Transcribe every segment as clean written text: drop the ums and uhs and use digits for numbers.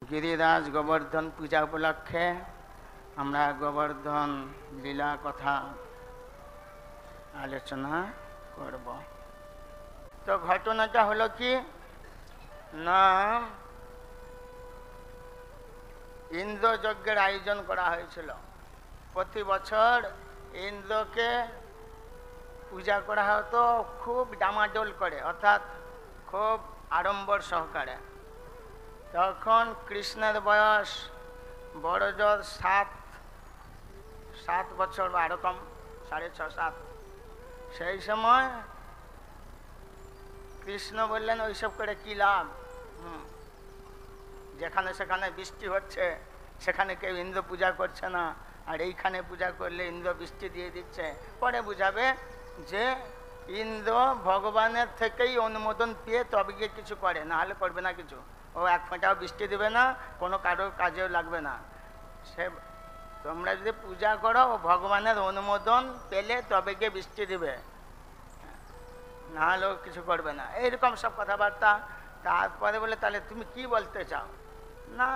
গিরিরাজ গোবর্ধন পূজা উপলক্ষে আমরা গোবর্ধন লীলা কথা আলোচনা করব। তো ঘটনাটা হলো কি না, ইন্দ্রযজ্ঞের আয়োজন করা হয়েছিল। প্রতি বছর ইন্দ্রকে পূজা করা হতো খুব ডামাডোল করে, অর্থাৎ খুব আড়ম্বর সহকারে। তখন কৃষ্ণের বয়স বড় জোর 7 বছর বা এরকম 6.5-7। সেই সময় কৃষ্ণ বললেন ওইসব করে কি লাভ, যেখানে সেখানে বৃষ্টি হচ্ছে, সেখানে কেউ ইন্দ্র পূজা করছে না, আর এইখানে পূজা করলে ইন্দ্র বৃষ্টি দিয়ে দিচ্ছে। পরে বুঝাবে যে ইন্দ্র ভগবানের থেকেই অনুমোদন পেয়ে তবে গিয়ে কিছু করে, না হলে করবে না কিছু। ও এক ফোঁটাও বৃষ্টি দেবে না, কোনো কারোর কাজেও লাগবে না। সে তোমরা যদি পূজা করো ও ভগবানের অনুমোদন পেলে তবে গিয়ে বৃষ্টি দেবে, না হলেও কিছু করবে না। এইরকম সব কথাবার্তা। তারপরে বলে তাহলে তুমি কি বলতে চাও? না,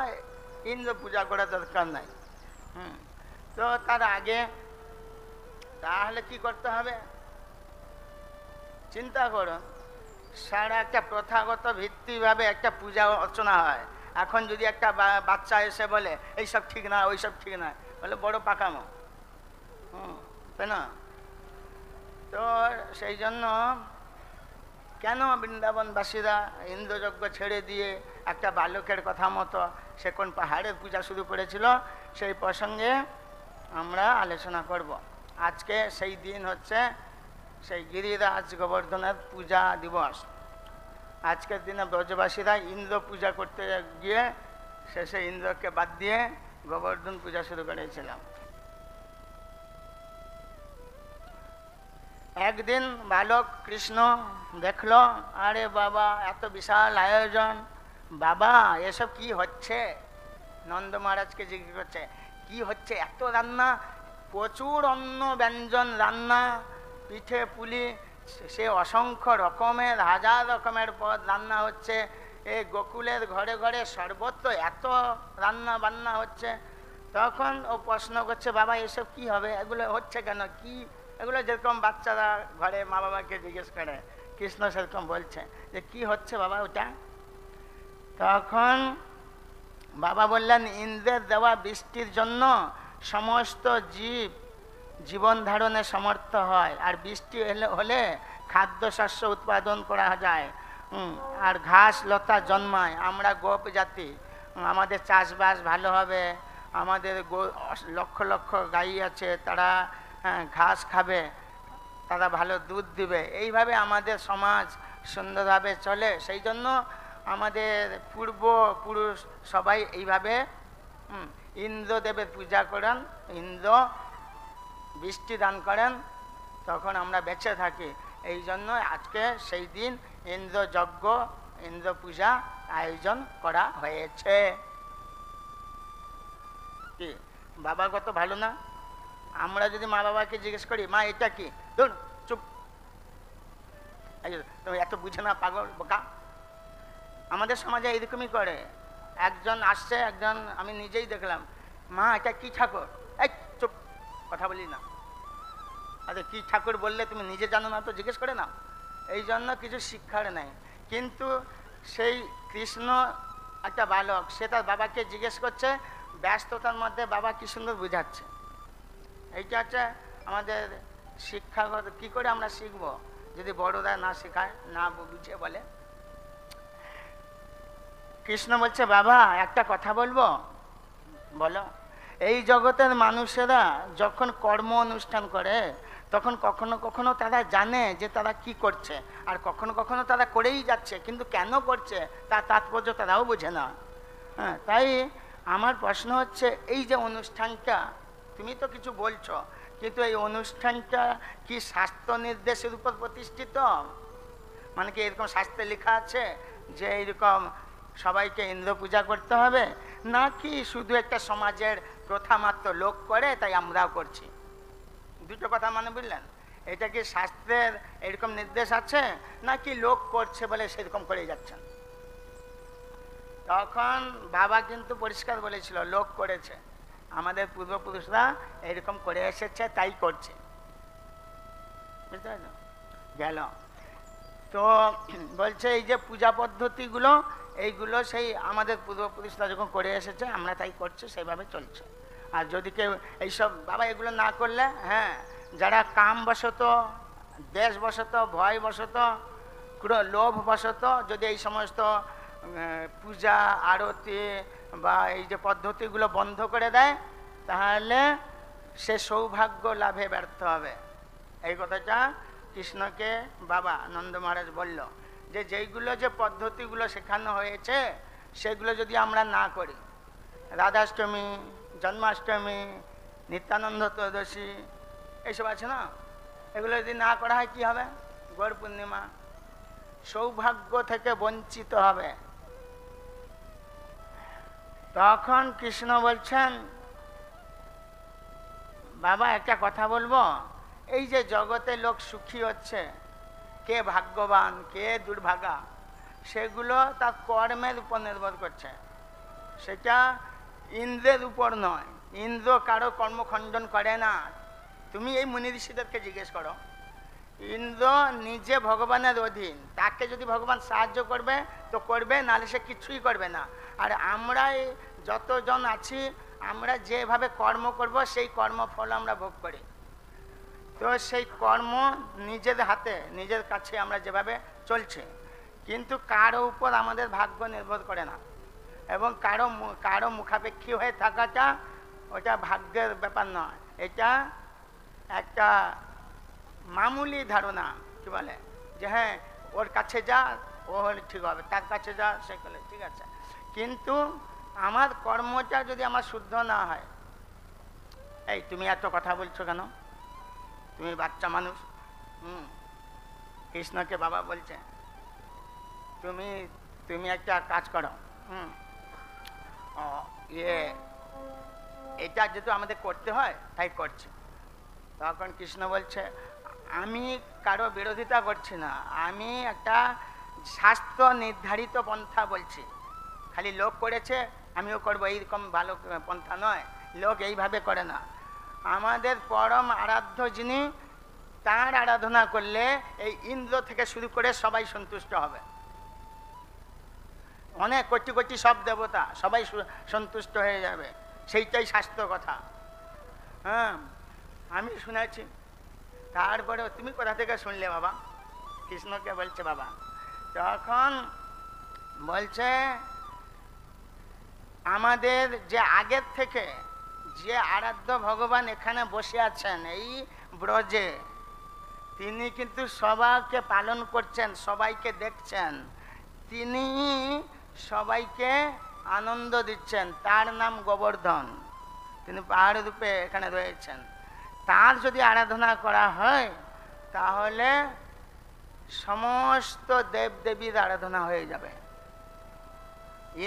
ইন্দ্র পূজা করার দরকার নাই। তো তার আগে তাহলে কি করতে হবে চিন্তা করুন। সারা একটা প্রথাগত ভিত্তিভাবে একটা পূজা অর্চনা হয়। এখন যদি একটা বাচ্চা এসে বলে এইসব ঠিক না, ওইসব ঠিক না, বলে বড় পাকামো, তাই না? তো সেই জন্য কেন বৃন্দাবনবাসীরা ইন্দ্রযজ্ঞ ছেড়ে দিয়ে একটা বালকের কথা মতো সে কোন পাহাড়ের পূজা শুরু করেছিল, সেই প্রসঙ্গে আমরা আলোচনা করব। আজকে সেই দিন হচ্ছে সেই গিরিরাজ গোবর্ধনের পূজা দিবস। আজকের দিনে ব্রজবাসীরা ইন্দ্র পূজা করতে গিয়ে শেষে ইন্দ্রকে বাদ দিয়ে গোবর্ধন পূজা শুরু করেছিলাম। একদিন বালক কৃষ্ণ দেখলো, আরে বাবা এত বিশাল আয়োজন, বাবা এসব কি হচ্ছে? নন্দ মহারাজকে জিজ্ঞেস করছে কি হচ্ছে, এত রান্না, প্রচুর অন্ন ব্যঞ্জন রান্না, পিঠে পুলি, সে অসংখ্য রকমের, হাজার রকমের পদ রান্না হচ্ছে। এই গোকুলের ঘরে ঘরে সর্বত্র এত রান্না বান্না হচ্ছে। তখন ও প্রশ্ন করছে, বাবা এসব কি হবে, এগুলো হচ্ছে কেন, কি এগুলো? যেরকম বাচ্চারা ঘরে মা বাবাকে জিজ্ঞেস করে, কৃষ্ণ সেরকম বলছে যে কি হচ্ছে বাবা ওটা। তখন বাবা বললেন, ইন্দ্রের দেওয়া বৃষ্টির জন্য সমস্ত জীবন ধারণে সমর্থ হয়, আর বৃষ্টি হলে খাদ্যশস্য উৎপাদন করা যায়, আর ঘাস লতা জন্মায়। আমরা গোপ জাতি, আমাদের চাষবাস ভালো হবে, আমাদের লক্ষ লক্ষ গাই আছে, তারা ঘাস খাবে, তারা ভালো দুধ দিবে। এইভাবে আমাদের সমাজ সুন্দরভাবে চলে। সেই জন্য আমাদের পূর্বপুরুষ সবাই এইভাবে ইন্দ্রদেবের পূজা করেন, ইন্দ্র বৃষ্টি দান করেন, তখন আমরা বেঁচে থাকি। এই জন্য আজকে সেই দিন ইন্দ্রযজ্ঞ, ইন্দ্র পূজা আয়োজন করা হয়েছে। কি বাবা কত ভালো না? আমরা যদি মা বাবাকে জিজ্ঞেস করি, মা এটা কি, ধরুন চুপ, তুমি এত বুঝে না, পাগল বোকা। আমাদের সমাজে এইরকমই করে। একজন আসছে, একজন আমি নিজেই দেখলাম, মা এটা কি ঠাকুর, এই চুপ, কথা বলি না। আরে কি ঠাকুর বললে তুমি নিজে জানো না তো জিজ্ঞেস করে না। এই জন্য কিছু শিক্ষার নেই। কিন্তু সেই কৃষ্ণ একটা বালক, সে তার বাবাকে জিজ্ঞেস করছে, ব্যস্ততার মধ্যে বাবা কি সুন্দর বুঝাচ্ছে। এইটা হচ্ছে আমাদের শিক্ষাগত। কি করে আমরা শিখবো যদি বড়রা না শেখায়, না বুঝে বলে? কৃষ্ণ বলছে, বাবা একটা কথা বলবো, বলো। এই জগতের মানুষেরা যখন কর্ম অনুষ্ঠান করে তখন কখনো কখনো তারা জানে যে তারা কি করছে, আর কখনো কখনো তারা করেই যাচ্ছে, কিন্তু কেন করছে তার তাৎপর্য তারাও বোঝে না। হ্যাঁ, তাই আমার প্রশ্ন হচ্ছে, এই যে অনুষ্ঠানটা তুমি তো কিছু বলছো, কিন্তু এই অনুষ্ঠানটা কি শাস্ত্র নির্দেশের উপর প্রতিষ্ঠিত? মানে কি এরকম শাস্ত্রে লেখা আছে যে এইরকম সবাইকে ইন্দ্র পূজা করতে হবে, নাকি শুধু একটা সমাজের প্রথা মাত্র, লোক করে তাই আমরাও করছি? দুটো কথা মানে বুঝলেন? এটা কি শাস্ত্রের এরকম নির্দেশ আছে, নাকি লোক করছে বলে সেরকম করে যাচ্ছেন? তখন বাবা কিন্তু পরিষ্কার বলেছিল, লোক করেছে, আমাদের পূর্বপুরুষরা এরকম করে এসেছে, তাই করছে। বুঝতে পারছো? গেল তো বলছে এই যে পূজা পদ্ধতিগুলো, এইগুলো সেই আমাদের পূর্বপুরুষরা যখন করে এসেছে, আমরা তাই করছি, সেইভাবে চলছে। আর যদি কেউ এইসব বাবা এগুলো না করলে, হ্যাঁ, যারা কামবশত, দেশবশত, ভয়বশত, লোভবশত যদি এই সমস্ত পূজা আরতি বা এই যে পদ্ধতিগুলো বন্ধ করে দেয়, তাহলে সে সৌভাগ্য লাভে ব্যর্থ হবে। এই কথাটা কৃষ্ণকে বাবা নন্দ মহারাজ বলল, যে যেইগুলো যে পদ্ধতিগুলো শেখানো হয়েছে সেগুলো যদি আমরা না করি, রাধাষ্টমী, জন্মাষ্টমী, নিত্যানন্দ ত্রয়োদশী এইসব আছে না, এগুলো যদি না করা হয় কি হবে? গৌর পূর্ণিমা, সৌভাগ্য থেকে বঞ্চিত হবে। তখন কৃষ্ণ বলছেন, বাবা একটা কথা বলবো, এই যে জগতে লোক সুখী হচ্ছে, কে ভাগ্যবান কে দুর্ভাগা, সেগুলো তার কর্মের উপর নির্ভর করছে। সেটা ইন্দ্রের উপর নয়। ইন্দ্র কারো কর্মখণ্ডন করে না। তুমি এই মুনি ঋষিদেরকে জিজ্ঞেস করো, ইন্দ্র নিজে ভগবানের অধীন, তাকে যদি ভগবান সাহায্য করবে তো করবে, নাহলে সে কিছুই করবে না। আর আমরা যতজন আছি, আমরা যেভাবে কর্ম করব সেই কর্মফল আমরা ভোগ করি। তো সেই কর্ম নিজের হাতে, নিজের কাছে আমরা যেভাবে চলছে, কিন্তু কারো উপর আমাদের ভাগ্য নির্ভর করে না। এবং কারো মুখাপেক্ষী হয়ে থাকাটা ওটা ভাগ্যের ব্যাপার নয়, এটা একটা মামুলি ধারণা। কি বলে যে হ্যাঁ ওর কাছে যা, ও হলে ঠিক হবে, তার কাছে যা, সে করলে ঠিক আছে। কিন্তু আমার কর্মটা যদি আমার শুদ্ধ না হয়, এই তুমি এত কথা বলছো কেন, তুমি বাচ্চা মানুষ। কৃষ্ণকে বাবা বলছে, তুমি একটা কাজ করো, এটা যেহেতু আমাদের করতে হয় তাই করছি। তখন কৃষ্ণ বলছে, আমি কারো বিরোধিতা করছি না, আমি একটা শাস্ত্র নির্ধারিত পন্থা বলছি। খালি লোক করেছে আমিও করবো, এইরকম ভালো পন্থা নয়। লোক এইভাবে করে না। আমাদের পরম আরাধ্য যিনি, তার আরাধনা করলে এই ইন্দ্র থেকে শুরু করে সবাই সন্তুষ্ট হবে। অনেক কোটি কোটি সব দেবতা সবাই সন্তুষ্ট হয়ে যাবে, সেইটাই শাস্ত্র কথা। হ্যাঁ, আমি শুনেছি। তারপরে তুমি কোথা থেকে শুনলে বাবা? কৃষ্ণকে বলছে বাবা। তখন বলছে, আমাদের যে আগের থেকে যে আরাধ্য ভগবান এখানে বসে আছেন এই ব্রজে, তিনি কিন্তু সবাইকে পালন করছেন, সবাইকে দেখছেন, তিনি সবাইকে আনন্দ দিচ্ছেন। তার নাম গোবর্ধন, তিনি পাহাড় রূপে এখানে রয়েছেন। তার যদি আরাধনা করা হয় তাহলে সমস্ত দেবদেবীর আরাধনা হয়ে যাবে।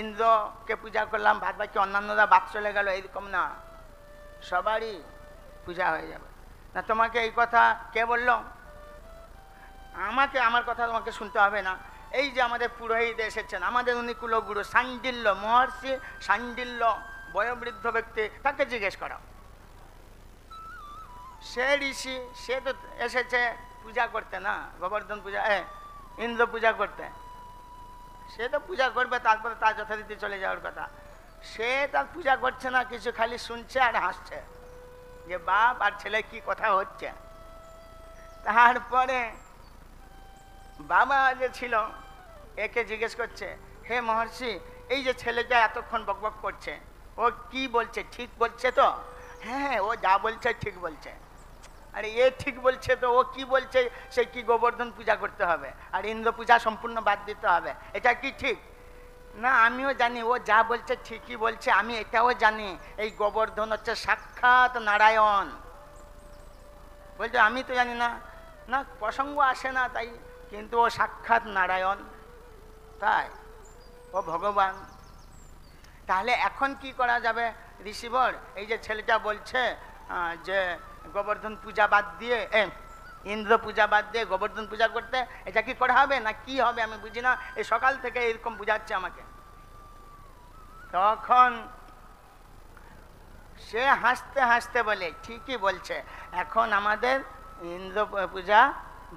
ইন্দ্রকে পূজা করলাম, বাদ বাকি অন্যান্যরা বাদ চলে গেল, এরকম না, সবারই পূজা হয়ে যাবে। না তোমাকে এই কথা কে বলল? আমার কথা তোমাকে শুনতে হবে না। এই যে আমাদের পুরোহিত এসেছেন, আমাদের উনি কুলগুরু শাণ্ডিল্য, মহর্ষি শাণ্ডিল্য, বয়োবৃদ্ধ ব্যক্তি, তাকে জিজ্ঞেস করো। সে ঋষি, সে তো এসেছে পূজা করতে, না গোবর্ধন পূজা, ইন্দ্র পূজা করতে। সে তো পূজা করবে, তারপরে তার যথারীতি চলে যাওয়ার কথা। সে তার পূজা করছে না, কিছু খালি শুনছে আর হাসছে যে বাপ আর ছেলে কি কথা হচ্ছে। তারপরে বাবা যে ছিল একে জিজ্ঞেস করছে, হে মহর্ষি, এই যে ছেলেটা এতক্ষণ বকবক করছে, ও কি বলছে, ঠিক বলছে তো? হ্যাঁ, ও যা বলছে ঠিক বলছে। আরে এ ঠিক বলছে তো, ও কি বলছে, সে কি গোবর্ধন পূজা করতে হবে আর ইন্দ্র পূজা সম্পূর্ণ বাদ দিতে হবে, এটা কি ঠিক? না, আমিও জানি ও যা বলছে ঠিকই বলছে, আমি এটাও জানি এই গোবর্ধন হচ্ছে সাক্ষাৎ নারায়ণ। বলছে আমি তো জানি না। না, প্রসঙ্গ আসে না তাই, কিন্তু ও সাক্ষাৎ নারায়ণ, তাই ও ভগবান। তাহলে এখন কি করা যাবে ঋষিবর? এই যে ছেলেটা বলছে যে গোবর্ধন পূজা বাদ দিয়ে, ইন্দ্র পূজা বাদ দিয়ে গোবর্ধন পূজা করতে, এটা কি করা হবে না কি হবে আমি বুঝি না। এই সকাল থেকে এরকম বুঝাচ্ছে আমাকে। তখন সে হাসতে হাসতে বলে, ঠিকই বলছে, এখন আমাদের ইন্দ্র পূজা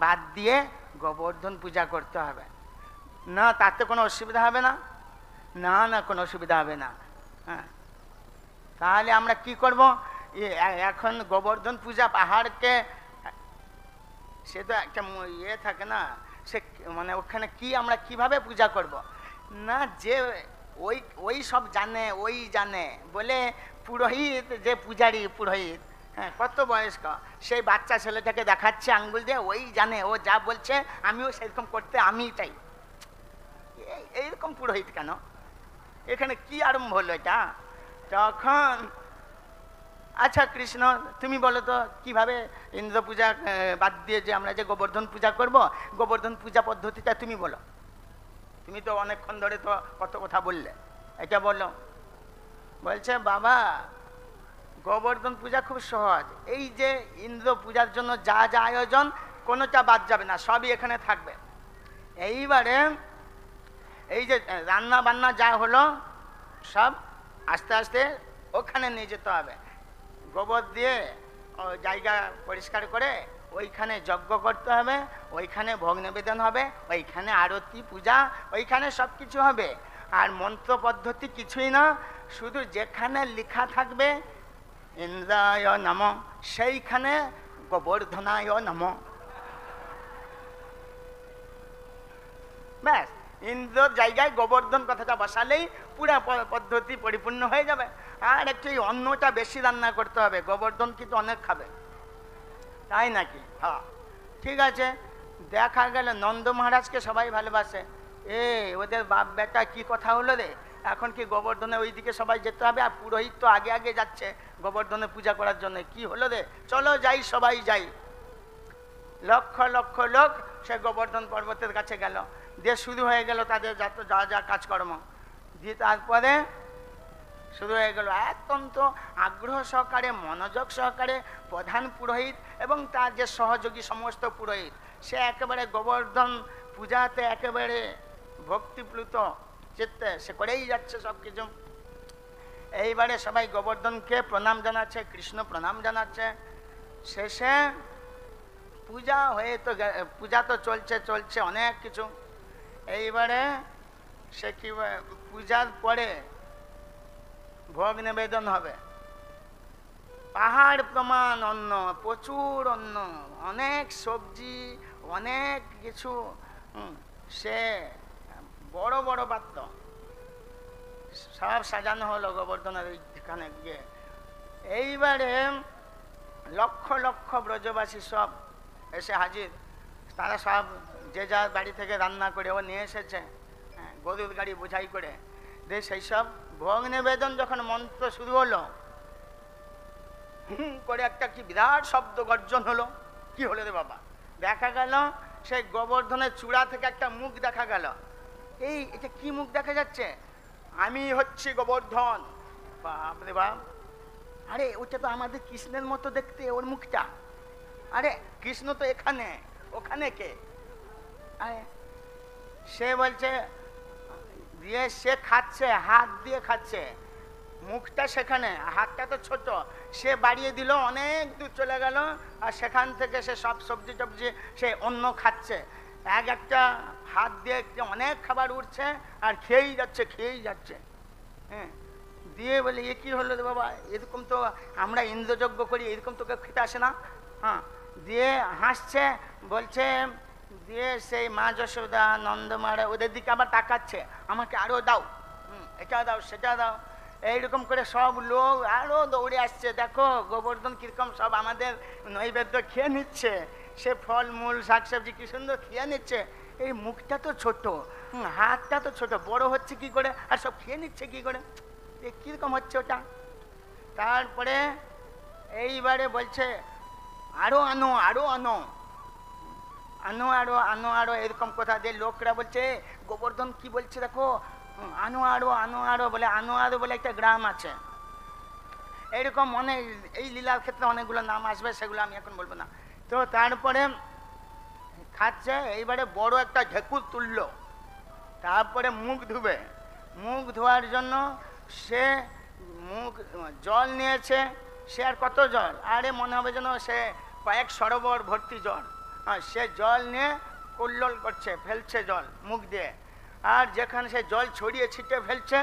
বাদ দিয়ে গোবর্ধন পূজা করতে হবে। না, তাতে কোনো অসুবিধা হবে না? না না, কোনো অসুবিধা হবে না। হ্যাঁ, তাহলে আমরা কি করব? এখন গোবর্ধন পূজা পাহাড়কে, সে তো একটা ইয়ে থাকে না, সে মানে ওখানে কি আমরা কিভাবে পূজা করব? না, যে ওই সব জানে, ওই জানে বলে পুরোহিত, যে পূজারী পুরোহিত, হ্যাঁ, কত বয়স্ক, সেই বাচ্চা ছেলেটাকে দেখাচ্ছে আঙ্গুল দিয়ে, ওই জানে, ও যা বলছে আমিও সেরকম করতে আমি চাই। এইরকম পুরোহিত কেন? এখানে কি আরম্ভ হলো এটা? তখন আচ্ছা কৃষ্ণ, তুমি বলো তো কিভাবে ইন্দ্র পূজা বাদ দিয়ে যে আমরা যে গোবর্ধন পূজা করব, গোবর্ধন পূজা পদ্ধতিটা তুমি বলো। তুমি তো অনেকক্ষণ ধরে তো কত কথা বললে, এটা বলো। বলছে, বাবা গোবর্ধন পূজা খুব সহজ। এই যে ইন্দ্র পূজার জন্য যা যা আয়োজন, কোনোটা বাদ যাবে না, সবই এখানে থাকবে। এইবারে এই যে রান্না বান্না যা হলো সব আস্তে আস্তে ওখানে নিয়ে যেতে হবে। গোবর দিয়ে জায়গা পরিষ্কার করে ওইখানে যজ্ঞ করতে হবে, ওইখানে ভোগ নিবেদন হবে, ওইখানে আরতি পূজা, ওইখানে সব কিছু হবে। আর মন্ত্র পদ্ধতি কিছুই না, শুধু যেখানে লেখা থাকবে ইন্দ্রায় নমঃ, সেইখানে গোবর্ধনায় নমঃ। ব্যাস, ইন্দ্রর জায়গায় গোবর্ধন কথাটা বসালেই পুরা পদ্ধতি পরিপূর্ণ হয়ে যাবে। আর একটু অন্নটা বেশি রান্না করতে হবে, গোবর্ধন কিন্তু অনেক খাবে, তাই নাকি? হ্যাঁ, ঠিক আছে। দেখা গেল নন্দ মহারাজকে সবাই ভালোবাসে। ওদের বাপ বেটা কি কথা হলো রে, এখন কি গোবর্ধনে ওইদিকে সবাই যেতে হবে? আর পুরোহিত তো আগে আগে যাচ্ছে গোবর্ধনে পূজা করার জন্য। কি হলো রে, চলো যাই, সবাই যাই। লক্ষ লক্ষ লোক সে গোবর্ধন পর্বতের কাছে গেল, দিয়ে শুরু হয়ে গেল তাদের যা যা কাজকর্ম। দিয়ে তারপরে শুরু হয়ে গেল অত্যন্ত আগ্রহ সহকারে, মনোযোগ সহকারে প্রধান পুরোহিত এবং তার যে সহযোগী সমস্ত পুরোহিত, সে একেবারে গোবর্ধন পূজাতে একেবারে ভক্তিপ্লুত চিত্তে সে করেই যাচ্ছে সব কিছু। এইবারে সবাই গোবর্ধনকে প্রণাম জানাচ্ছে, কৃষ্ণ প্রণাম জানাচ্ছে। শেষে পূজা হয়ে তো পূজা তো চলছে অনেক কিছু। এইবারে সে কি পূজার পরে ভোগ নিবেদন হবে। পাহাড় প্রমাণ অন্ন, প্রচুর অন্ন, অনেক সবজি, অনেক কিছু, সে বড় বড় পাত্র সব সাজানো হলো গোবর্ধনের ওইখানে গিয়ে। এইবারে লক্ষ লক্ষ ব্রজবাসী সব এসে হাজির। তারা সব যে যার বাড়ি থেকে রান্না করে ও নিয়ে এসেছে, গরুর গাড়ি বোঝাই করে। দিয়ে সেই সব ভোগ নিবেদন যখন মন্ত্র শুরু হলো, করে একটা কি বিরাট শব্দ গর্জন হলো। কি হলো রে বাবা? দেখা গেল সেই গোবর্ধনের চূড়া থেকে একটা মুখ দেখা গেল। এটা কি মুখ দেখা যাচ্ছে? আমি হচ্ছি গোবর্ধন। বাপ রে বাপ, আরে ওটা তো আমাদের কৃষ্ণের মতো দেখতে, ওর মুখটা। আরে কৃষ্ণ তো এখানে, ওখানে কে? আরে সে বলছে, দিয়ে সে খাচ্ছে, হাত দিয়ে খাচ্ছে, মুখটা সেখানে, হাতটা তো ছোট, সে বাড়িয়ে দিল, অনেক দূর চলে গেল। আর সেখান থেকে সে সব সবজি টবজি সে অন্য খাচ্ছে, একটা হাত দিয়ে অনেক খাবার উঠছে আর খেয়েই যাচ্ছে। হ্যাঁ, দিয়ে বলে, এ কি হলো রে বাবা, এরকম তো আমরা ইন্দ্রযজ্ঞ করি, এরকম তোকে খেতে আসে না? হ্যাঁ, দিয়ে হাসছে, বলছে, দিয়ে সেই মা যশোদা, নন্দমারা ওদের দিকে আবার তাকাচ্ছে, আমাকে আরো দাও, এটা দাও, সেটা দাও। এইরকম করে সব লোক আরো দৌড়ে আসছে। দেখো গোবর্ধন কিরকম সব আমাদের নৈবেদ্য খেয়ে নিচ্ছে, সে ফল মূল শাকসবজি কি সুন্দর খেয়ে নিচ্ছে। এই মুখটা তো ছোট, হাতটা তো ছোট, বড় হচ্ছে কি করে, আর সব খেয়ে নিচ্ছে কি করে? কিরকম হচ্ছে ওটা? তারপরে এইবারে বলছে, আরো আনো, আরো আনো, আনো আরো, আনো আরো, এরকম কথা দিয়ে লোকরা বলছে, গোবর্ধন কি বলছে দেখো, আনো আরো, আনো আরো বলে। আনো আরো বলে একটা গ্রাম আছে। এইরকম অনেক, এই লীলার ক্ষেত্রে অনেকগুলো নাম আসবে, সেগুলো আমি এখন বলবো না। তো তারপরে খাচ্ছে, এইবারে বড় একটা ঢেকুর তুললো, তারপরে মুখ ধুবে। মুখ ধোয়ার জন্য সে মুখ জল নিয়েছে, সে আর কত জল, আরে মনে হবে যেন সে কয়েক সরোবর ভর্তি জল। হ্যাঁ, সে জল নিয়ে কল্লোল করছে, ফেলছে জল মুখ দিয়ে, আর যেখানে সে জল ছড়িয়ে ছিটে ফেলছে,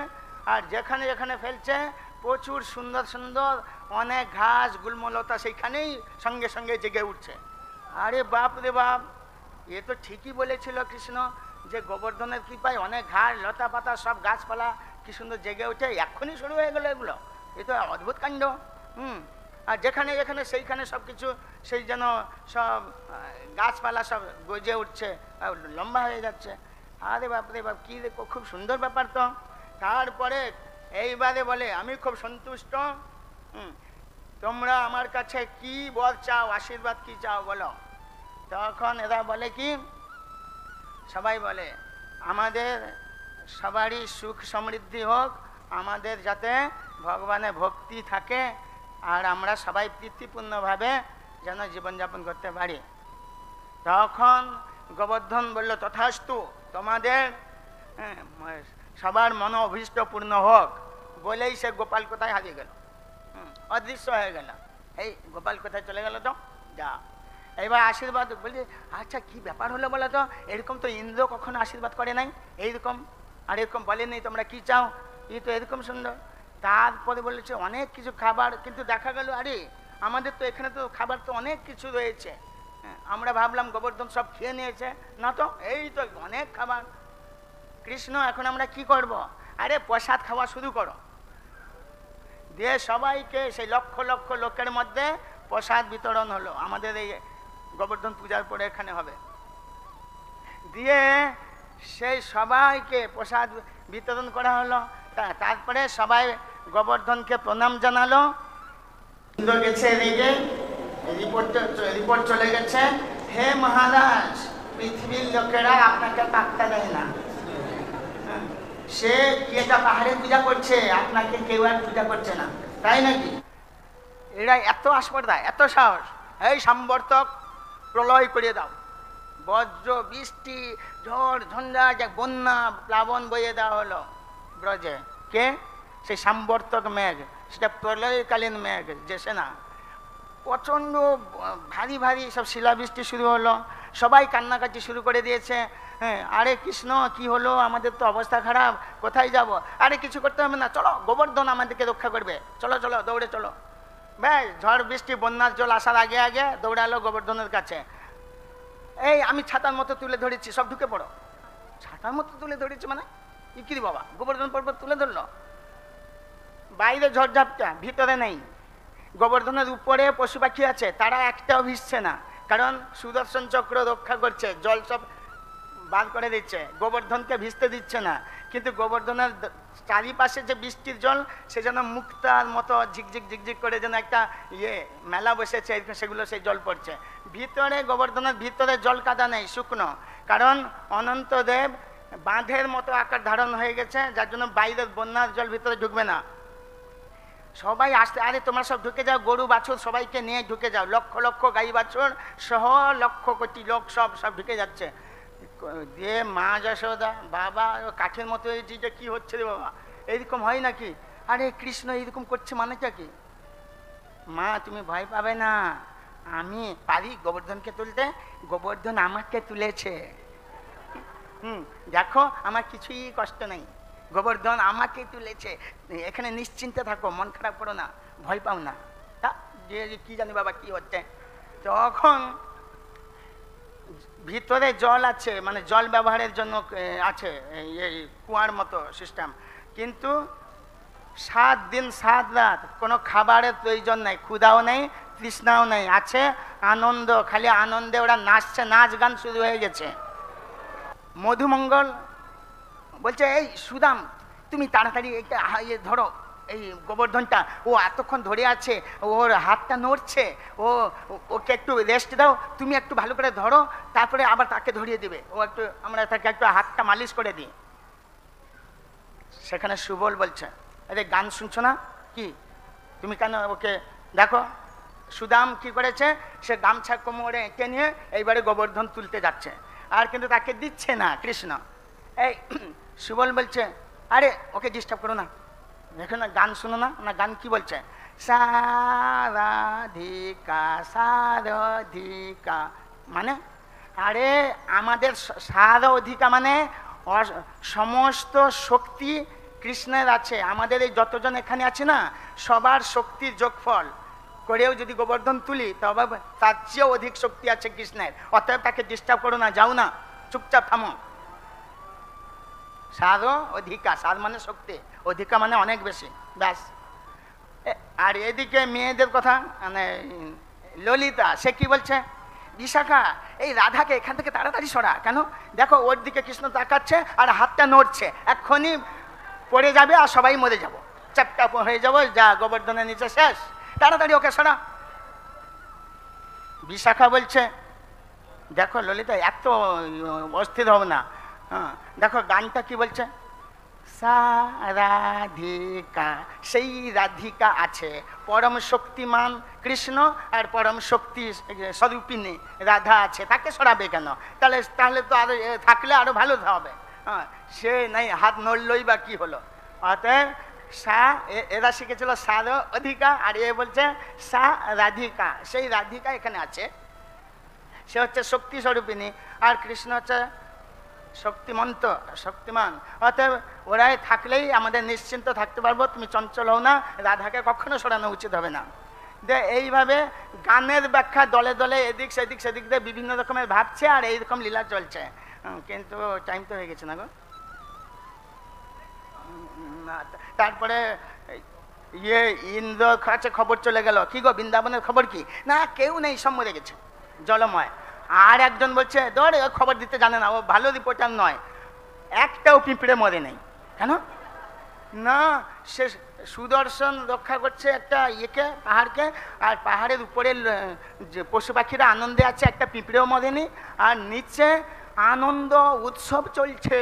আর যেখানে যেখানে ফেলছে প্রচুর সুন্দর সুন্দর অনেক ঘাস গুল্মলতা সেইখানেই সঙ্গে সঙ্গে জেগে উঠছে। আরে বাপ রে বাপ, এ তো ঠিকই বলেছিল কৃষ্ণ যে গোবর্ধনের কৃপায় অনেক ঘাস লতা পাতা সব গাছপালা কি সুন্দর জেগে উঠে, এক্ষুনি শুরু হয়ে গেলো এগুলো, এ তো অদ্ভুত কাণ্ড। আর যেখানে যেখানে সেইখানে সব কিছু সেই যেন সব গাছপালা সব গজে উঠছে, লম্বা হয়ে যাচ্ছে। আরে বাপরে বাপ, কী দেখো, খুব সুন্দর ব্যাপার তো। তারপরে এইবারে বলে আমি খুব সন্তুষ্ট, তোমরা আমার কাছে কি বর চাও, আশীর্বাদ কি চাও বলো। তখন এরা বলে কি, সবাই বলে আমাদের সবারই সুখ সমৃদ্ধি হোক, আমাদের যাতে ভগবানের ভক্তি থাকে, আর আমরা সবাই প্রীতিপূর্ণভাবে যেন জীবনযাপন করতে পারি। তখন গোবর্ধন বলল তথাস্তু, তোমাদের সবার মন অভীষ্ট পূর্ণ হোক বলেই সে গোপাল কোথায় হারিয়ে গেল, অদৃশ্য হয়ে গেল। এই গোপাল কোথায় চলে গেল তো, যা এবার আশীর্বাদ বলছি। আচ্ছা কি ব্যাপার হলো বলো তো, এরকম তো ইন্দ্র কখনো আশীর্বাদ করে নাই এইরকম, আর এরকম বলেনি তোমরা কি চাও, এই তো এরকম সুন্দর। তারপরে বলেছে অনেক কিছু খাবার, কিন্তু দেখা গেল আরে আমাদের তো এখানে তো খাবার তো অনেক কিছু রয়েছে, আমরা ভাবলাম গোবর্ধন সব খেয়ে নিয়েছে, না তো এই তো অনেক খাবার। কৃষ্ণ এখন আমরা কি করব, আরে প্রসাদ খাওয়া শুরু করো, দিয়ে সবাইকে সেই লক্ষ লক্ষ লোকের মধ্যে প্রসাদ বিতরণ হলো, আমাদের এই গোবর্ধন পূজার পরে এখানে হবে। দিয়ে সেই সবাইকে প্রসাদ বিতরণ করা হলো। তারপরে সবাই গোবর্ধনকে প্রণাম জানালো। গেছে রেগে, রিপোর্ট চলে গেছে, হে মহারাজ পৃথিবীর লোকেরা আপনাকে পাত্তা দেয় না, সে কি একটা পাহাড়ে পূজা করছে, আপনাকে কেউ আর পূজা করছে না, তাই নাকি? এরা এত আসপর্দা, এত সাহস, এই সম্বর্তক প্রলয় করিয়ে দাও, বজ্র বৃষ্টি ঝড় ঝঞ্ঝা বন্যা প্লাবন বইয়ে দেওয়া হলো ব্রজে। কে? সেই সম্বর্তক মেঘ, সেটা প্রলয়কালীন মেঘ, যে সেনা প্রচণ্ড ভারী ভারী সব শিলাবৃষ্টি শুরু হলো, সবাই কান্নাকাটি শুরু করে দিয়েছে। হ্যাঁ, আরে কৃষ্ণ কি হলো, আমাদের তো অবস্থা খারাপ, কোথায় যাব? আরে কিছু করতে হবে না, চলো গোবর্ধন আমাদেরকে রক্ষা করবে, চলো চলো দৌড়ে চলো। ব্যাস ঝড় বৃষ্টি বন্যার জল আসার আগে আগে দৌড়ালো গোবর্ধনের কাছে। এই আমি ছাতার মতো তুলে ধরেছি, সব ঢুকে পড়ো। ছাতার মতো তুলে ধরেছি মানে কি বাবা, গোবর্ধন পর্বত তুলে ধরলো, বাইরে ঝড়ঝাপটা, ভিতরে নেই। গোবর্ধনের উপরে পশু পাখি আছে, তারা একটাও ভিজছে না, কারণ সুদর্শন চক্র রক্ষা করছে, জল সব বার করে দিচ্ছে, গোবর্ধনকে ভিজতে দিচ্ছে না। কিন্তু গোবর্ধনের চারিপাশে যে বৃষ্টির জল, সে যেন মুক্তার মতো ঝিকঝিক ঝিকঝিক করে যেন একটা মেলা বসেছে, সেগুলো সেই জল পড়ছে। ভিতরে গোবর্ধনের ভিতরে জল কাদা নেই, শুকনো, কারণ অনন্তদেব বাঁধের মতো আকার ধারণ হয়ে গেছে, যার জন্য বাইরের বন্যার জল ভিতরে ঢুকবে না। সবাই আসতে, আরে তোমরা সব ঢুকে যাও, গরু বাছুর সবাইকে নিয়ে ঢুকে যাও, লক্ষ লক্ষ গাই বাছুর সহ লক্ষ কোটি লোক সব সব ঢুকে যাচ্ছে। দিয়ে মা যশোদা, বাবা কাঠের মতো যে কি হচ্ছে রে বাবা, এইরকম হয় নাকি? আরে কৃষ্ণ এইরকম করছে মানেটা কি? মা তুমি ভয় পাবে না, আমি পারি গোবর্ধনকে তুলতে, গোবর্ধন আমাকে তুলেছে। দেখো আমার কিছুই কষ্ট নেই, গোবর্ধন আমাকে তুলেছে, এখানে নিশ্চিন্তে থাকো, মন খারাপ করো না, ভয় পাও না। তা যে কি জানি বাবা কি হচ্ছে। তখন ভিতরে জল আছে, মানে জল ব্যবহারের জন্য আছে এই কুয়ার মতো সিস্টেম, কিন্তু 7 দিন 7 রাত কোনো খাবারের প্রয়োজন নেই, ক্ষুধাও নেই, তৃষ্ণাও নেই, আছে আনন্দ, খালি আনন্দে ওরা নাচছে, নাচ গান শুরু হয়ে গেছে। মধুমঙ্গল বলছে এই সুদাম তুমি তাড়াতাড়ি এইটা ধরো, এই গোবর্ধনটা, ও এতক্ষণ ধরে আছে, ওর হাতটা নড়ছে, ওকে একটু রেস্ট দাও, তুমি একটু ভালো করে ধরো, তারপরে আবার তাকে ধরিয়ে দিবে, ও একটু আমরা তাকে একটু হাতটা মালিশ করে দিই। সেখানে সুবল বলছে আরে গান শুনছো না কি তুমি, কেন ওকে দেখো। সুদাম কি করেছে, সে গামছা কোমরে এঁকে নিয়ে এইবারে গোবর্ধন তুলতে যাচ্ছে, আর কিন্তু তাকে দিচ্ছে না কৃষ্ণ। এই সুবল বলছে আরে ওকে ডিস্টার্ব করো না, দেখো না, গান শুনো না, না গান কি বলছে? সারাধিকা সারাধিকা মানে, আরে আমাদের সারাধিকা মানে সমস্ত শক্তি কৃষ্ণের আছে। আমাদের এই যতজন এখানে আছে না, সবার শক্তির যোগফল করেও যদি গোবর্ধন তুলি, তবে তার চেয়েও অধিক শক্তি আছে কৃষ্ণের। অতএব তাকে ডিস্টার্ব করো না, যাও না, চুপচাপ থামো। সার অধিকা, সার মানে শক্তি, অধিকা মানে অনেক বেশি, ব্যাস। আর এদিকে মেয়েদের কথা, মানে ললিতা, সে কি বলছে? বিশাখা, এই রাধাকে এখান থেকে তাড়াতাড়ি সরা। কেন? দেখো ওর দিকে কৃষ্ণ তাকাচ্ছে আর হাতটা নড়ছে, এক্ষুনি পড়ে যাবে আর সবাই মরে যাবো, চ্যাপটা হয়ে যাবো, যা গোবর্ধনের নিচে শেষ, তাড়াতাড়ি ওকে সরা। বিশাখা বলছে, দেখো ললিতা, এত অস্থির হব না। হ্যাঁ, দেখো গানটা কি বলছে? রাধিকা, সেই রাধিকা আছে, পরম শক্তিমান কৃষ্ণ আর পরম শক্তি স্বরূপিনী রাধা আছে, তাকে সরাবে কেন? তাহলে তো আরো থাকলে আরো ভালো হবে। হ্যাঁ, সে নাই, হাত নড়লই বা কি হলো? অতএব এরা শিখেছিল সার অধিকা, আর এ বলছে সা রাধিকা, সেই রাধিকা এখানে আছে, সে হচ্ছে শক্তি স্বরূপিনী, আর কৃষ্ণ হচ্ছে শক্তিমন্ত, শক্তিমান। অতএব ওরাই থাকলেই আমাদের নিশ্চিন্ত থাকতে পারবো। তুমি চঞ্চল হও না, রাধাকে কখনো সরানো উচিত হবে না। যে এইভাবে গানের ব্যাখ্যা দলে দলে এদিক সেদিক সেদিক দিয়ে বিভিন্ন রকমের ভাবছে, আর এইরকম লীলা চলছে। কিন্তু টাইম তো হয়ে গেছে না গো। তারপরে ইন্দ্র কাছে খবর চলে গেল, কি গো বৃন্দাবনের খবর কি? না কেউ নেই, সব মরে গেছে, জলময়। আর একজন বলছে, ধর খবর দিতে জানে না, ও ভালো রিপোর্টার নয়, একটাও পিঁপড়ে মরে নেই। কেন? না, সে সুদর্শন রক্ষা করছে একটা ইয়েকে, পাহাড়কে, আর পাহাড়ের উপরে যে পশু পাখিরা আনন্দে আছে, একটা পিঁপড়েও মরেনি, আর নিচে আনন্দ উৎসব চলছে।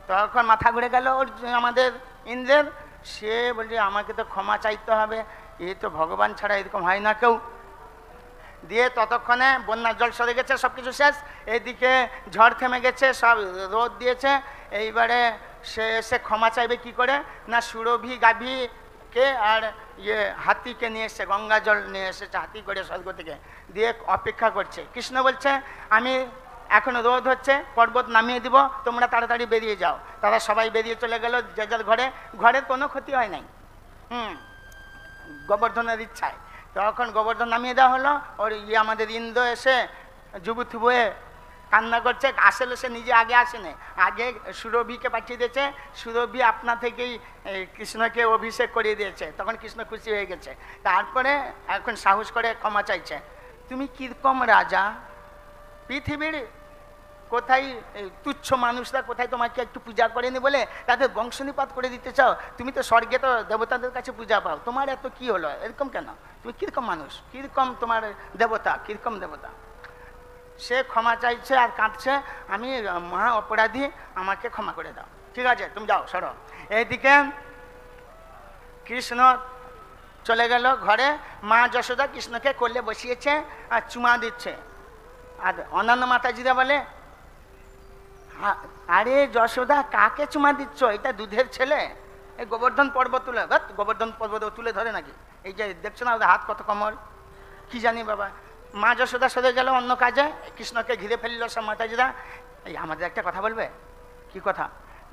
তখন মাথা ঘুরে গেল ওর, আমাদের ইন্দ্রের। সে বলছে, আমাকে তো ক্ষমা চাইতে হবে, এ তো ভগবান ছাড়া এরকম হয় না কেউ। দিয়ে ততক্ষণে বন্যার জল সরে গেছে, সব কিছু শেষ। এদিকে ঝড় থেমে গেছে, সব রোদ দিয়েছে। এইবারে সে ক্ষমা চাইবে কি করে? না, সুরভি গাভীকে আর হাতিকে নিয়ে এসছে, গঙ্গা জল নিয়ে এসেছে হাতি করে স্বর্গ থেকে, দিয়ে অপেক্ষা করছে। কৃষ্ণ বলছে, আমি এখন রোদ হচ্ছে, পর্বত নামিয়ে দিব, তোমরা তাড়াতাড়ি বেরিয়ে যাও। তারা সবাই বেরিয়ে চলে গেল যে যার ঘরে। ঘরের কোনো ক্ষতি হয় নাই, গোবর্ধনের ইচ্ছায়। তখন গোবর্ধন নামিয়ে দেওয়া হলো। ওর আমাদের ইন্দ্র এসে যুবুথু বয়ে কান্না করছে। আসলে সে নিজে আগে আসেনি, আগে সুরভিকে পাঠিয়ে দিয়েছে। সুরভি আপনা থেকেই কৃষ্ণকে অভিষেক করিয়ে দিয়েছে। তখন কৃষ্ণ খুশি হয়ে গেছে। তারপরে এখন সাহস করে ক্ষমা চাইছে। তুমি কিরকম রাজা, পৃথিবীর কোথায় তুচ্ছ মানুষরা কোথায় তোমাকে একটু পূজা করেনি বলে তাদের বংশনিপাত করে দিতে চাও? তুমি তো স্বর্গে তো দেবতাদের কাছে পূজা পাও, তোমার এত কি হলো, এরকম কেন? তুমি কিরকম মানুষ, কিরকম তোমার দেবতা, কিরকম দেবতা? সে ক্ষমা চাইছে আর কাঁদছে, আমি মহা অপরাধী, আমাকে ক্ষমা করে দাও। ঠিক আছে, তুমি যাও, সরো। এইদিকে কৃষ্ণ চলে গেল ঘরে। মা যশোদা কৃষ্ণকে কোলে বসিয়েছে আর চুমা দিচ্ছে। আর অন্যান্য মাতাজিরা বলে, আরে যশোদা কাকে চুমা দিচ্ছ, এটা দুধের ছেলে, এই গোবর্ধন পর্বত তুলে, গোবর্ধন পর্বত তুলে ধরে নাকি? এই যে দেখছো না ওদের হাত কত কমল, কি জানি বাবা। মা যশোদা সরে গেল অন্য কাজে, কৃষ্ণকে ঘিরে ফেলল সব মাতাজিরা। এই আমাদের একটা কথা বলবে? কি কথা?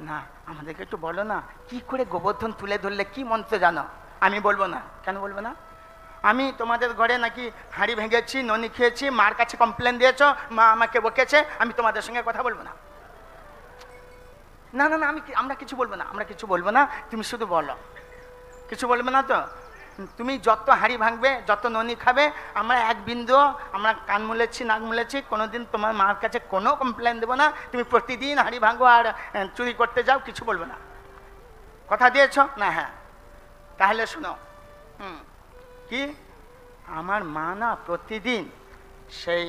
না আমাদেরকে একটু বলো না, কি করে গোবর্ধন তুলে ধরলে, কি মন্ত্র জানো? আমি বলবো না। কেন বলবো না? আমি তোমাদের ঘরে নাকি হাঁড়ি ভেঙেছি, ননি খেয়েছি, মার কাছে কমপ্লেন দিয়েছ, মা আমাকে বকেছে, আমি তোমাদের সঙ্গে কথা বলবো না। না না না, আমরা কিছু বলবো না, আমরা কিছু বলবো না, তুমি শুধু বলো। কিছু বলবে না তো? তুমি যত হাঁড়ি ভাঙবে, যত ননি খাবে, আমরা এক বিন্দু, আমরা কান মুলেছি, নাক মুলেছি, কোনোদিন তোমার মার কাছে কোনো কমপ্লেন দেবো না। তুমি প্রতিদিন হাঁড়ি ভাঙো আর চুরি করতে যাও, কিছু বলবো না। কথা দিয়েছ না? হ্যাঁ, তাহলে শোনো। কি? আমার মা না প্রতিদিন সেই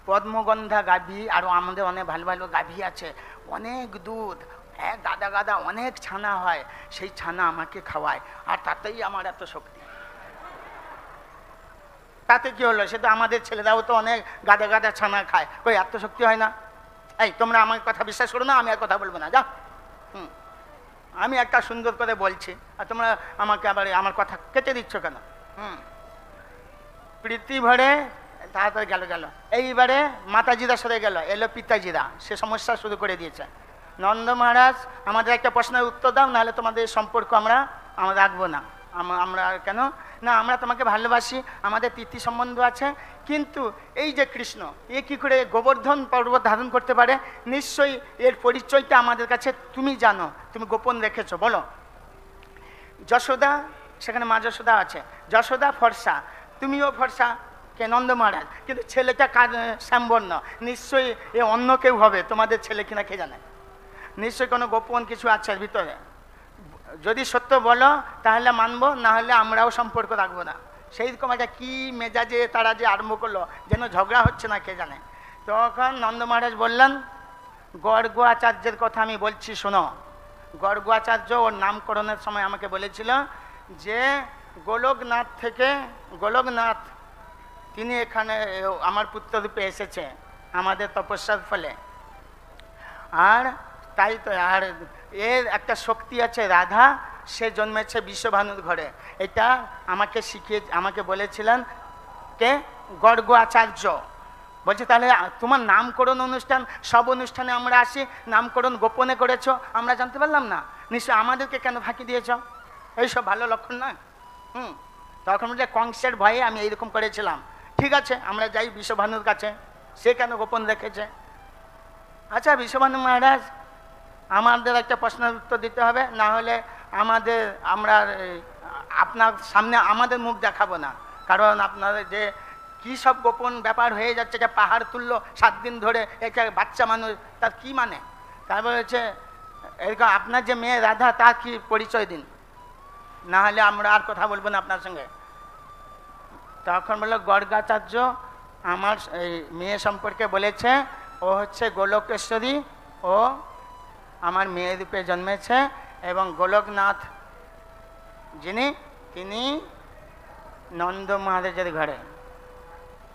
পদ্মগন্ধা গাভী, আরও আমাদের অনেক ভালো ভালো গাভী আছে, অনেক দুধ, গাদা গাদা অনেক ছানা হয়, সেই ছানা আমাকে খাওয়ায়, আর তাতেই আমার এত শক্তি। তাতে কি হলো? সে তো আমাদের ছেলেরাও তো অনেক গাদা গাদা ছানা খায়, কই এত শক্তি হয় না? এই তোমরা আমার কথা বিশ্বাস করো না, আমি আর কথা বলবো না, যা। আমি একটা সুন্দর করে বলছি আর তোমরা আমাকে আবার আমার কথা কেটে দিচ্ছ কেন? প্রীতি ভরে তাড়াতাড়ি গেল। এইবারে মাতাজিরা সরে গেল, এলো পিতাজিরা, সে সমস্যা শুরু করে দিয়েছে। নন্দ মহারাজ, আমাদের একটা প্রশ্নের উত্তর দাও, নাহলে তোমাদের সম্পর্ক আমরা রাখবো না। আমরা কেন না, আমরা তোমাকে ভালোবাসি, আমাদের প্রীতি সম্বন্ধ আছে, কিন্তু এই যে কৃষ্ণ, এ কী করে গোবর্ধন পর্বত ধারণ করতে পারে? নিশ্চয়ই এর পরিচয়টা আমাদের কাছে তুমি জানো, তুমি গোপন রেখেছো, বলো। যশোদা, সেখানে মা যশোদা আছে, যশোদা ফর্সা, তুমিও ফর্সা, কে? নন্দ মহারাজ। কিন্তু ছেলেটা শ্যামবর্ণ, নিশ্চয়ই এ অন্য কেউ হবে, তোমাদের ছেলে কিনা কে জানে। নিশ্চয়ই কোনো গোপন কিছু আছে ভিতরে। যদি সত্য বলো তাহলে মানবো, না হলে আমরাও সম্পর্ক রাখবো না। সেই রকম একটা কী মেজাজে তারা যে আরম্ভ করলো, যেন ঝগড়া হচ্ছে না কে জানে। তখন নন্দ মহারাজ বললেন, গর্গ আচার্যের কথা আমি বলছি শোনো। গর্গ আচার্য ওর নামকরণের সময় আমাকে বলেছিল যে গোলকনাথ থেকে, গোলকনাথ তিনি এখানে আমার পুত্ররূপে এসেছে আমাদের তপস্যার ফলে। আর তাই তো, আর এর একটা শক্তি আছে রাধা, সে জন্মেছে বিশ্বভানুর ঘরে। এটা আমাকে বলেছিলেন কে? গর্গ আচার্য। বলছে তাহলে তোমার নামকরণ অনুষ্ঠান, সব অনুষ্ঠানে আমরা আসি, নামকরণ গোপনে করেছো, আমরা জানতে পারলাম না, নিশ্চয় আমাদেরকে কেন ফাঁকি দিয়েছ? এইসব ভালো লক্ষণ না। তখন বলছে কংসের ভয়ে আমি এইরকম করেছিলাম। ঠিক আছে, আমরা যাই বিশ্বভানুর কাছে, সে কেন গোপন রেখেছে। আচ্ছা বিশ্বভানু মহারাজ, আমাদের একটা প্রশ্নের উত্তর দিতে হবে, না হলে আমরা আপনার সামনে আমাদের মুখ দেখাবো না। কারণ আপনাদের যে কী সব গোপন ব্যাপার হয়ে যাচ্ছে, যে পাহাড় তুললো 7 দিন ধরে, এটা বাচ্চা মানুষ, তার কি মানে? তারপর হচ্ছে এরকম আপনার যে মেয়ে রাধা, তার কি পরিচয় দিন, না হলে আমরা আর কথা বলবো না আপনার সঙ্গে। তখন বললো গর্গাচার্য আমার এই মেয়ে সম্পর্কে বলেছে, ও হচ্ছে গোলকেশ্বরী, ও আমার মেয়ে রূপে জন্মেছে, এবং গোলকনাথ তিনি নন্দ মহারাজের ঘরে।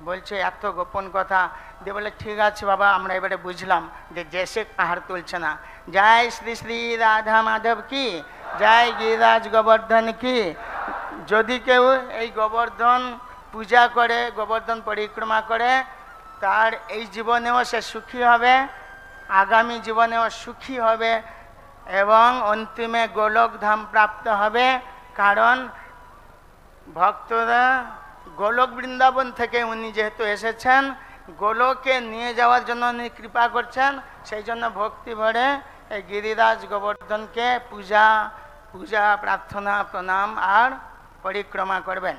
বলছে এত গোপন কথা দিয়ে বলে, ঠিক আছে বাবা, আমরা এবারে বুঝলাম যে সে পাহাড় তুলছে না। জয় শ্রী শ্রী রাধা মাধব কি, জয় গিরিরাজ গোবর্ধন কি। যদি কেউ এই গোবর্ধন পূজা করে, গোবর্ধন পরিক্রমা করে, তার এই জীবনেও সে সুখী হবে, আগামী জীবনেও সুখী হবে, এবং অন্তিমে গোলকধাম প্রাপ্ত হবে। কারণ ভক্তরা গোলক বৃন্দাবন থেকে উনি যেহেতু এসেছেন, গোলকে নিয়ে যাওয়ার জন্য উনি কৃপা করছেন, সেই জন্য ভক্তি ভরে এই গিরিরাজ গোবর্ধনকে পূজা প্রার্থনা প্রণাম আর পরিক্রমা করবেন।